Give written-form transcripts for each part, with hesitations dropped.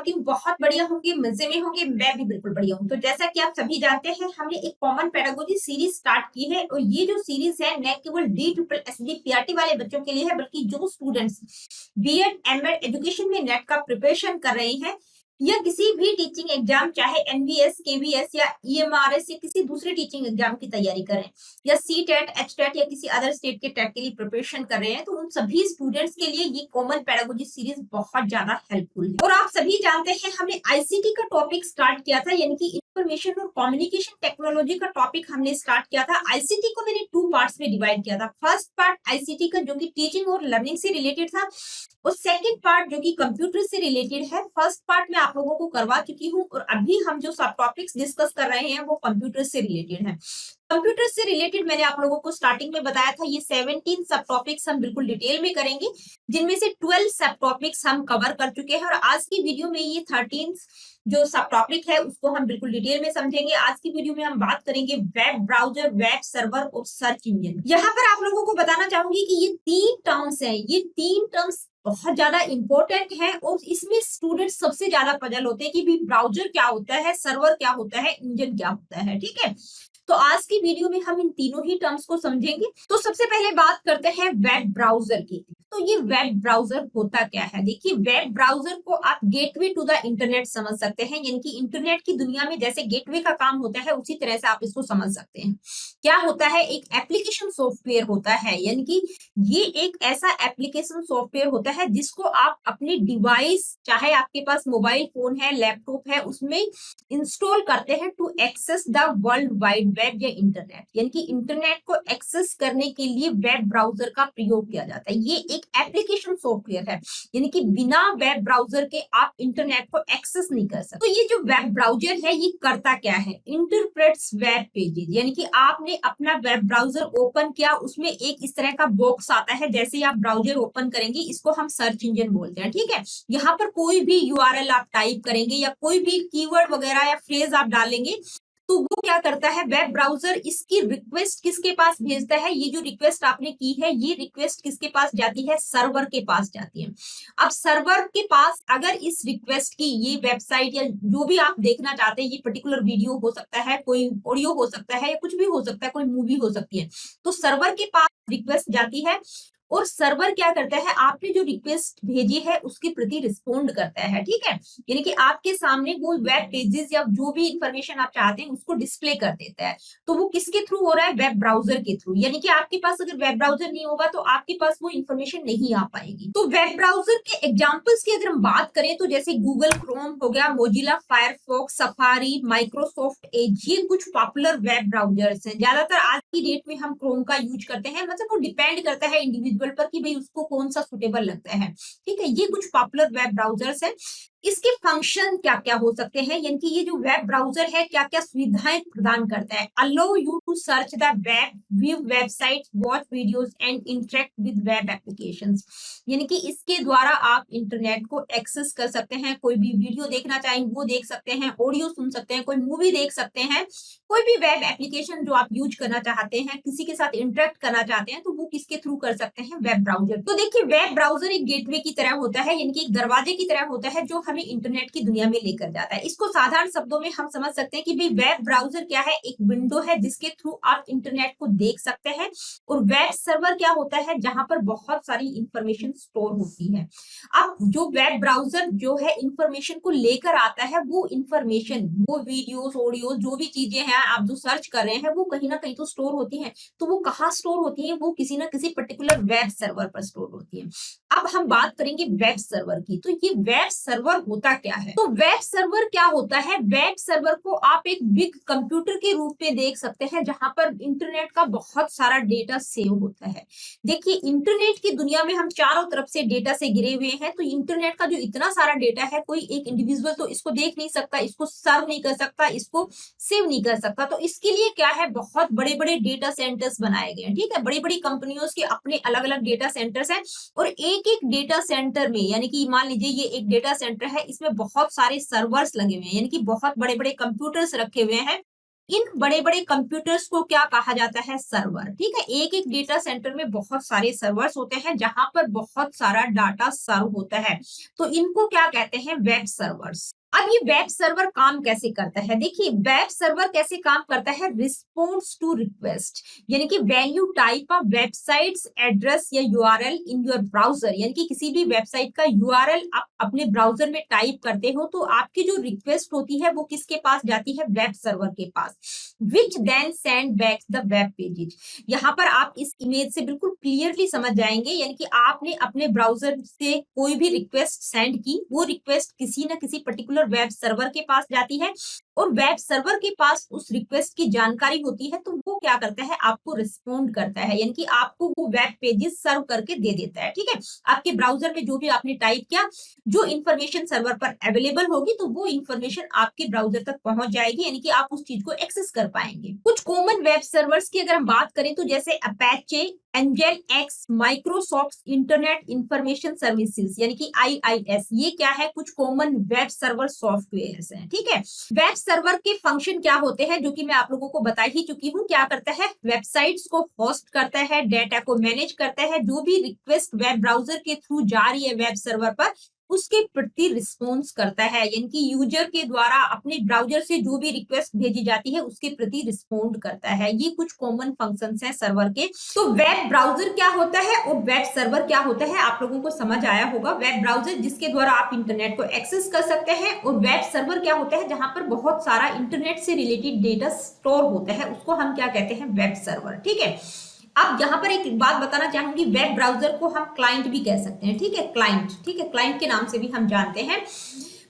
करती हूँ बहुत बढ़िया होंगे, मजे में होंगे, मैं भी बिल्कुल बढ़िया हूँ। तो जैसा कि आप सभी जानते हैं, हमने एक कॉमन पेडागोजी सीरीज स्टार्ट की है और ये जो सीरीज है न केवल DSSD पीआरटी वाले बच्चों के लिए है, बल्कि जो स्टूडेंट्स बीएड एमएड एजुकेशन में नेट का प्रिपरेशन कर रहे हैं या किसी भी टीचिंग एग्जाम, चाहे एनवीएस, केवीएस या ईएमआरएस या किसी दूसरे टीचिंग एग्जाम की तैयारी कर रहे हैं या सी टेट, एच टेट या किसी अदर स्टेट के टेट के लिए प्रिपरेशन कर रहे हैं, तो उन सभी स्टूडेंट्स के लिए ये कॉमन पेडागोजी सीरीज बहुत ज्यादा हेल्पफुल है। और आप सभी जानते हैं, हमने आईसीटी का टॉपिक स्टार्ट किया था, यानी कि इंफॉर्मेशन और कम्युनिकेशन टेक्नोलॉजी का टॉपिक हमने स्टार्ट किया था। आईसीटी को मैंने 2 पार्ट्स में डिवाइड किया था। फर्स्ट पार्ट आईसीटी का जो कि टीचिंग और लर्निंग से रिलेटेड था, और सेकंड पार्ट जो कि कंप्यूटर से रिलेटेड है। फर्स्ट पार्ट में आप लोगों को करवा चुकी हूँ और अभी हम जो सब टॉपिक्स डिस्कस कर रहे हैं वो कंप्यूटर से रिलेटेड है। कंप्यूटर से रिलेटेड मैंने आप लोगों को स्टार्टिंग में बताया था, ये 17 सब टॉपिक्स हम बिल्कुल डिटेल में करेंगे, जिनमें से 12 सब टॉपिक्स हम कवर कर चुके हैं और आज की वीडियो में ये 13 जो सब टॉपिक है उसको हम बिल्कुल डिटेल में समझेंगे। आज की वीडियो में हम बात करेंगे वेब ब्राउजर, वेब सर्वर और सर्च इंजन। यहाँ पर आप लोगों को बताना चाहूंगी कि ये 3 टर्म्स हैं, ये 3 टर्म्स बहुत ज्यादा इंपॉर्टेंट है और इसमें स्टूडेंट सबसे ज्यादा पजल होते हैं कि भी ब्राउजर क्या होता है, सर्वर क्या होता है, इंजन क्या होता है। ठीक है, तो आज की वीडियो में हम इन तीनों ही टर्म्स को समझेंगे। तो सबसे पहले बात करते हैं वेब ब्राउजर की। तो ये वेब ब्राउजर होता क्या है? देखिए, वेब ब्राउजर को आप गेटवे टू द इंटरनेट समझ सकते हैं, यानी कि इंटरनेट की दुनिया में जैसे गेटवे का काम होता है उसी तरह से आप इसको समझ सकते हैं। क्या होता है? एक एप्लीकेशन सॉफ्टवेयर होता है, यानी कि ये एक ऐसा एप्लीकेशन सॉफ्टवेयर होता है जिसको आप अपने डिवाइस, चाहे आपके पास मोबाइल फोन है, लैपटॉप है, उसमें इंस्टॉल करते हैं to access the world wide web या इंटरनेट। यानी कि इंटरनेट को एक्सेस करने के लिए वेब ब्राउजर का प्रयोग किया जाता है। ये एक एप्लीकेशन सॉफ्टवेयर है, यानी कि बिना वेब ब्राउजर के आप इंटरनेट को एक्सेस नहीं कर सकते। तो ये जो वेब ब्राउजर है ये करता क्या है? इंटरप्रेट्स वेब पेजेस, यानी कि आपने अपना वेब ब्राउजर ओपन किया, उसमें एक इस तरह का बॉक्स आता है। जैसे ही आप ब्राउजर ओपन करेंगे, इसको हम सर्च इंजन बोलते हैं। ठीक है, यहाँ पर कोई भी यूआरएल आप टाइप करेंगे या कोई भी कीवर्ड वगैरह या फ्रेज आप डालेंगे, तो वो क्या करता है? वेब ब्राउजर इसकी रिक्वेस्ट किसके पास भेजता है? ये जो रिक्वेस्ट आपने की है, ये रिक्वेस्ट किसके पास जाती है? सर्वर के पास जाती है। अब सर्वर के पास अगर इस रिक्वेस्ट की ये वेबसाइट या जो भी आप देखना चाहते हैं, ये पर्टिकुलर वीडियो हो सकता है, कोई ऑडियो हो सकता है या कुछ भी हो सकता है, कोई मूवी हो सकती है, तो सर्वर के पास रिक्वेस्ट जाती है और सर्वर क्या करता है? आपने जो रिक्वेस्ट भेजी है उसके प्रति रिस्पोंड करता है। ठीक है, यानी कि आपके सामने वो वेब पेजेस या जो भी इंफॉर्मेशन आप चाहते हैं उसको डिस्प्ले कर देता है। तो वो किसके थ्रू हो रहा है? वेब ब्राउजर के थ्रू। यानी कि आपके पास अगर वेब ब्राउजर नहीं होगा तो आपके पास वो इंफॉर्मेशन नहीं आ पाएगी। तो वेब ब्राउजर के एग्जांपल्स की अगर हम बात करें तो जैसे गूगल क्रोम हो गया, Mozilla Firefox, safari, Microsoft Edge, ये कुछ पॉपुलर वेब ब्राउजर्स हैं। ज्यादातर आज की डेट में हम क्रोम का यूज करते हैं, मतलब वो डिपेंड करता है इंडिविजुअल पर कि भाई उसको कौन सा सुटेबल लगता है। ठीक है, ये कुछ पॉपुलर वेब ब्राउजर्स हैं। इसके फंक्शन क्या क्या हो सकते हैं, यानी कि ये जो वेब ब्राउजर है क्या क्या सुविधाएं प्रदान करता है? Allows you to search the web, view website, watch videos and interact with web applications. यानी कि इसके द्वारा आप इंटरनेट को एक्सेस कर सकते हैं, कोई भी वीडियो देखना चाहें वो देख सकते हैं, ऑडियो सुन सकते हैं, कोई मूवी देख सकते हैं, कोई भी वेब एप्लीकेशन जो आप यूज करना चाहते हैं, किसी के साथ इंटरेक्ट करना चाहते हैं, तो वो किसके थ्रू कर सकते हैं? Web browser. तो देखिए, वेब ब्राउजर एक गेटवे की तरह होता है, यानी कि एक दरवाजे की तरह होता है जो हमें इंटरनेट की दुनिया में लेकर जाता है। इसको साधारण शब्दों में हम समझ सकते हैं कि भाई वेब ब्राउजर क्या है? एक विंडो है जिसके थ्रू आप इंटरनेट को देख सकते हैं। और वेब सर्वर क्या होता है? जहां पर बहुत सारी इंफॉर्मेशन स्टोर होती है। अब जो वेब ब्राउजर जो है इंफॉर्मेशन को लेकर आता है, वो इंफॉर्मेशन, वो वीडियोस, ऑडियो, जो भी चीजें हैं आप जो सर्च कर रहे हैं, वो कहीं ना कहीं तो स्टोर होती हैं। तो वो कहाँ स्टोर होती है? वो किसी ना किसी पर्टिकुलर वेब सर्वर पर स्टोर होती है। अब हम बात करेंगे वेब सर्वर की। तो ये वेब सर्वर होता क्या है? तो वेब सर्वर क्या होता है? वेब सर्वर को आप एक बिग कंप्यूटर के रूप में देख सकते हैं, जहां पर इंटरनेट का बहुत सारा डेटा सेव होता है। देखिए, इंटरनेट की दुनिया में हम चारों तरफ से डेटा से घिरे हुए हैं, तो इंटरनेट का जो इतना सारा डेटा है, कोई एक इंडिविजुअल तो इसको देख नहीं सकता, इसको सर्व नहीं कर सकता, इसको सेव नहीं कर सकता। तो इसके लिए क्या है? बहुत बड़े बड़े डेटा सेंटर्स बनाए गए हैं। ठीक है, बड़ी बड़ी कंपनियों के अपने अलग अलग डेटा सेंटर्स हैं और एक एक डेटा सेंटर में, यानी कि मान लीजिए ये एक डेटा सेंटर है, इसमें बहुत सारे सर्वर्स लगे हुए हैं, यानी कि बहुत बड़े बड़े कंप्यूटर्स रखे हुए हैं इन बड़े बड़े कंप्यूटर्स को क्या कहा जाता है? सर्वर। ठीक है, एक एक डेटा सेंटर में बहुत सारे सर्वर्स होते हैं जहां पर बहुत सारा डाटा सर्व होता है, तो इनको क्या कहते हैं? Web servers. अब ये वेब सर्वर काम कैसे करता है? देखिए, वेब सर्वर कैसे काम करता है? रिस्पॉन्स टू रिक्वेस्ट, यानी कि when you type a websites address या यूआरएल इन योर ब्राउजर, यानी कि किसी भी वेबसाइट का यूआरएल आप अपने ब्राउजर में टाइप करते हो तो आपकी जो रिक्वेस्ट होती है वो किसके पास जाती है? वेब सर्वर के पास, which then send back the web pages. यहाँ पर आप इस इमेज से बिल्कुल क्लियरली समझ जाएंगे, यानी कि आपने अपने ब्राउजर से कोई भी रिक्वेस्ट सेंड की, वो रिक्वेस्ट किसी ना किसी पर्टिकुलर वेब सर्वर के पास जाती है और वेब सर्वर के पास उस रिक्वेस्ट की जानकारी होती है, तो वो क्या करता है? आपको रिस्पोंड करता है, यानी कि आपको वो वेब पेजेस सर्व करके दे देता है। ठीक है, आपके ब्राउजर में जो भी आपने टाइप किया, जो इंफॉर्मेशन सर्वर पर अवेलेबल होगी तो वो इंफॉर्मेशन आपके ब्राउजर तक पहुंच जाएगी, यानी कि आप उस चीज को एक्सेस कर पाएंगे। कुछ कॉमन वेब सर्वर्स की अगर हम बात करें तो जैसे Apache, Nginx, Microsoft Internet Information Services यानी कि IIS, ये क्या है? कुछ कॉमन वेब सर्वर सॉफ्टवेयर हैं। ठीक है, वेब सर्वर के फंक्शन क्या होते हैं जो कि मैं आप लोगों को बता ही चुकी हूँ। क्या करता है? वेबसाइट्स को होस्ट करता है, डेटा को मैनेज करता है, जो भी रिक्वेस्ट वेब ब्राउजर के थ्रू जा रही है वेब सर्वर पर उसके प्रति रिस्पॉन्स करता है, यानी कि यूजर के द्वारा अपने ब्राउजर से जो भी रिक्वेस्ट भेजी जाती है उसके प्रति रिस्पॉन्ड करता है। ये कुछ कॉमन फंक्शंस हैं सर्वर के। तो वेब ब्राउजर क्या होता है और वेब सर्वर क्या होता है, आप लोगों को समझ आया होगा। वेब ब्राउजर जिसके द्वारा आप इंटरनेट को एक्सेस कर सकते हैं, और वेब सर्वर क्या होता है? जहां पर बहुत सारा इंटरनेट से रिलेटेड डेटा स्टोर होता है, उसको हम क्या कहते हैं? Web server. ठीक है, अब यहाँ पर एक बात बताना चाहूंगी, वेब ब्राउजर को हम क्लाइंट भी कह सकते हैं। ठीक है, क्लाइंट, ठीक है, क्लाइंट के नाम से भी हम जानते हैं।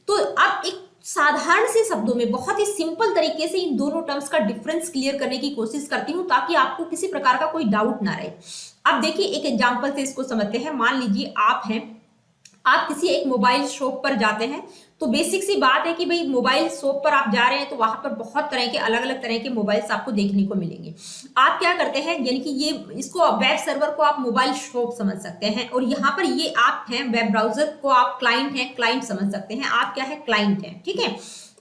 तो अब एक साधारण से शब्दों में बहुत ही सिंपल तरीके से इन दोनों टर्म्स का डिफरेंस क्लियर करने की कोशिश करती हूँ ताकि आपको किसी प्रकार का कोई डाउट ना रहे। अब देखिए, एक एग्जांपल से इसको समझते हैं। मान लीजिए आप हैं, आप किसी एक मोबाइल शॉप पर जाते हैं, तो बेसिक सी बात है कि भाई मोबाइल शॉप पर आप जा रहे हैं तो वहां पर बहुत तरह के अलग अलग तरह के मोबाइल्स आपको देखने को मिलेंगे। आप क्या करते हैं, यानी कि ये इसको वेब सर्वर को आप मोबाइल शॉप समझ सकते हैं, और यहाँ पर ये आप हैं वेब ब्राउजर को आप क्लाइंट हैं, क्लाइंट समझ सकते हैं। आप क्या है? क्लाइंट हैं। ठीक है,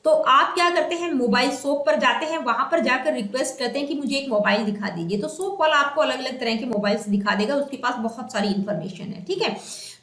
तो आप क्या करते हैं? मोबाइल शॉप पर जाते हैं, वहां पर जाकर रिक्वेस्ट करते हैं कि मुझे एक मोबाइल दिखा दीजिए, तो शॉप वाला आपको अलग अलग तरह के मोबाइल्स दिखा देगा, उसके पास बहुत सारी इंफॉर्मेशन है। ठीक है,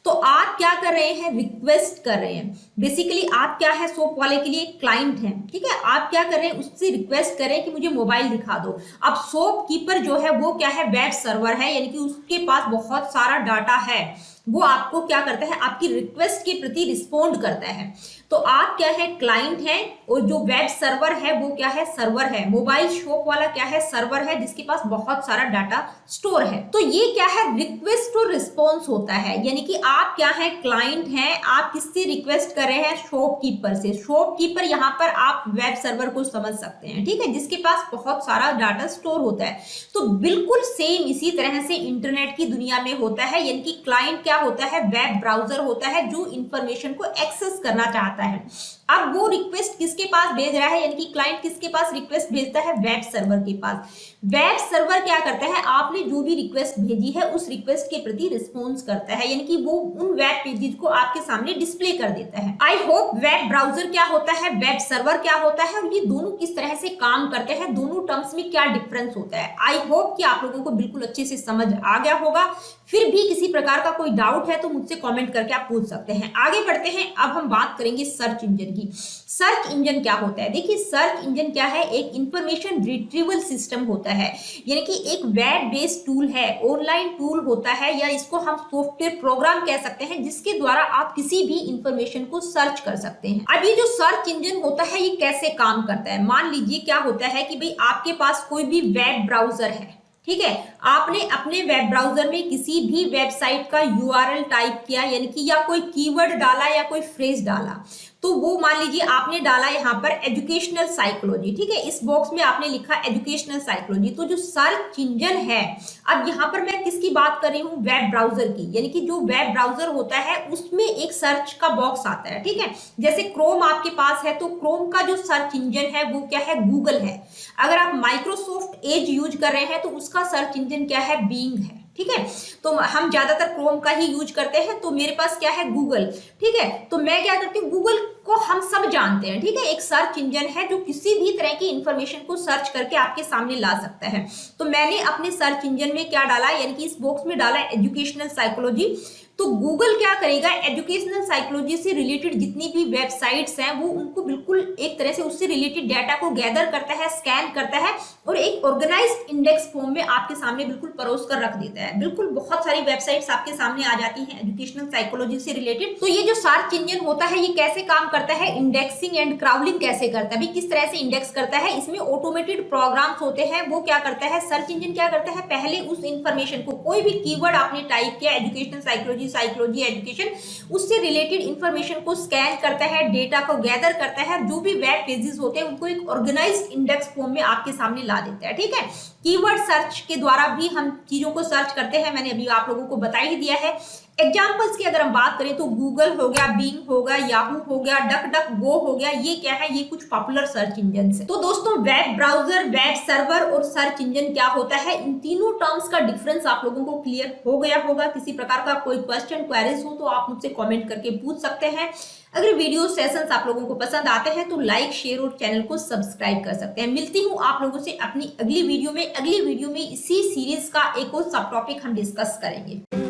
तो आप क्या कर रहे हैं? रिक्वेस्ट कर रहे हैं। बेसिकली आप क्या है? शॉप वाले के लिए क्लाइंट हैं। ठीक है, आप क्या कर रहे हैं? उससे रिक्वेस्ट करें कि मुझे मोबाइल दिखा दो। अब शॉप कीपर जो है वो क्या है? वेब सर्वर है, यानी कि उसके पास बहुत सारा डाटा है। वो आपको क्या करता है? आपकी रिक्वेस्ट के प्रति रिस्पोंड करता है। तो आप क्या है? क्लाइंट है, और जो वेब सर्वर है वो क्या है? सर्वर है। मोबाइल शॉप वाला क्या है? सर्वर है, जिसके पास बहुत सारा डाटा स्टोर है। तो ये क्या है? रिक्वेस्ट और रिस्पॉन्स होता है, यानी कि आप क्या है? क्लाइंट हैं, आप किससे रिक्वेस्ट कर रहे हैं? शॉपकीपर से। शॉपकीपर यहाँ पर आप वेब सर्वर को समझ सकते हैं। ठीक है, जिसके पास बहुत सारा डाटा स्टोर होता है। तो बिल्कुल सेम इसी तरह से इंटरनेट की दुनिया में होता है, यानी कि क्लाइंट क्या होता है? वेब ब्राउजर होता है, जो इंफॉर्मेशन को एक्सेस करना चाहता है। अब वो रिक्वेस्ट किसके पास भेज रहा है, यानी कि क्लाइंट किसके पास रिक्वेस्ट भेजता है? वेब सर्वर के पास। वेब सर्वर क्या करता है? आपने जो भी रिक्वेस्ट भेजी है उस रिक्वेस्ट के प्रति रिस्पॉन्स करता है, यानी कि वो उन वेब पेजेस को आपके सामने डिस्प्ले कर देता है। आई होप वेब ब्राउजर क्या होता है, वेब सर्वर क्या होता है, और ये दोनों किस तरह से काम करते हैं, दोनों टर्म्स में क्या डिफरेंस होता है, आई होप कि आप लोगों को बिल्कुल अच्छे से समझ आ गया होगा। फिर भी किसी प्रकार का कोई डाउट है तो मुझसे कमेंट करके आप पूछ सकते हैं। आगे बढ़ते हैं, अब हम बात करेंगे सर्च इंजन की। सर्च इंजन क्या होता है? देखिए, सर्च इंजन क्या है? एक इंफॉर्मेशन रिट्रीवल सिस्टम होता है, यानी कि एक वेब बेस्ड टूल है, ऑनलाइन टूल होता है, या इसको हम सॉफ्टवेयर प्रोग्राम कह सकते हैं, जिसके द्वारा आप किसी भी इंफॉर्मेशन को सर्च कर सकते हैं। अब ये जो सर्च इंजन होता है ये कैसे काम करता है? मान लीजिए क्या होता है कि भाई आपके पास कोई भी वेब ब्राउजर है, ठीक है, आपने अपने वेब ब्राउजर में किसी भी वेबसाइट का यूआरएल टाइप किया, यानी कि या कोई कीवर्ड डाला या कोई फ्रेज डाला, तो वो मान लीजिए आपने डाला यहाँ पर एजुकेशनल साइकोलॉजी। ठीक है, इस बॉक्स में आपने लिखा एजुकेशनल साइकोलॉजी। तो जो सर्च इंजन है, अब यहाँ पर मैं किसकी बात कर रही हूँ? वेब ब्राउजर की, यानी कि जो वेब ब्राउजर होता है उसमें एक सर्च का बॉक्स आता है। ठीक है, जैसे क्रोम आपके पास है तो क्रोम का जो सर्च इंजन है वो क्या है? गूगल है। अगर आप माइक्रोसॉफ्ट एज यूज कर रहे हैं तो उसका सर्च इंजन क्या है? बिंग है। ठीक है, तो हम ज्यादातर क्रोम का ही यूज करते हैं, तो मेरे पास क्या है? गूगल। ठीक है, तो मैं क्या करती हूँ? गूगल को हम सब जानते हैं, ठीक है। एक सर्च इंजन है जो किसी भी तरह की इंफॉर्मेशन को सर्च करके आपके सामने ला सकता है। तो मैंने अपने सर्च इंजन में क्या डाला, यानी कि इस बॉक्स में डाला एजुकेशनल साइकोलॉजी। तो गूगल क्या करेगा, एजुकेशनल साइकोलॉजी से रिलेटेड जितनी भी वेबसाइट्स हैं वो उनको बिल्कुल एक तरह से उससे रिलेटेड डाटा को गैदर करता है, स्कैन करता है और एक ऑर्गेनाइज्ड इंडेक्स फॉर्म में आपके सामने बिल्कुल परोस कर रख देता है। बिल्कुल बहुत सारी वेबसाइट्स आपके सामने आ जाती हैं एजुकेशनल साइकोलॉजी से रिलेटेड। तो ये जो सर्च इंजन होता है ये कैसे काम करता है, इंडेक्सिंग एंड क्राउलिंग कैसे करता है, किस तरह से इंडेक्स करता है। इसमें ऑटोमेटेड प्रोग्राम्स होते हैं। वो क्या करता है, सर्च इंजन क्या करता है, पहले उस इंफॉर्मेशन को, कोई भी कीवर्ड आपने टाइप किया एजुकेशनल साइकोलॉजी एजुकेशन, उससे रिलेटेड इंफॉर्मेशन को स्कैन करता है, डेटा को गैदर करता है, जो भी वेब पेजेस होते हैं उनको एक ऑर्गेनाइज्ड इंडेक्स फॉर्म में आपके सामने ला देता है, ठीक है। कीवर्ड सर्च के द्वारा भी हम चीजों को सर्च करते हैं, मैंने अभी आप लोगों को बता ही दिया है। एग्जाम्पल्स की अगर हम बात करें तो गूगल हो गया, बिंग हो गया, याहू हो गया, डक डक गो हो गया, ये क्या है, ये कुछ पॉपुलर सर्च इंजन है। तो दोस्तों वेब ब्राउजर, वेब सर्वर और सर्च इंजन क्या होता है, इन तीनों टर्म्स का डिफरेंस आप लोगों को क्लियर हो गया होगा। किसी प्रकार का कोई क्वेश्चन क्वेरीज हो तो आप मुझसे कमेंट करके पूछ सकते हैं। अगर वीडियो सेशंस आप लोगों को पसंद आते हैं तो लाइक, शेयर और चैनल को सब्सक्राइब कर सकते हैं। मिलती हूँ आप लोगों से अपनी अगली वीडियो में। अगली वीडियो में इसी सीरीज का एक और सब टॉपिक हम डिस्कस करेंगे।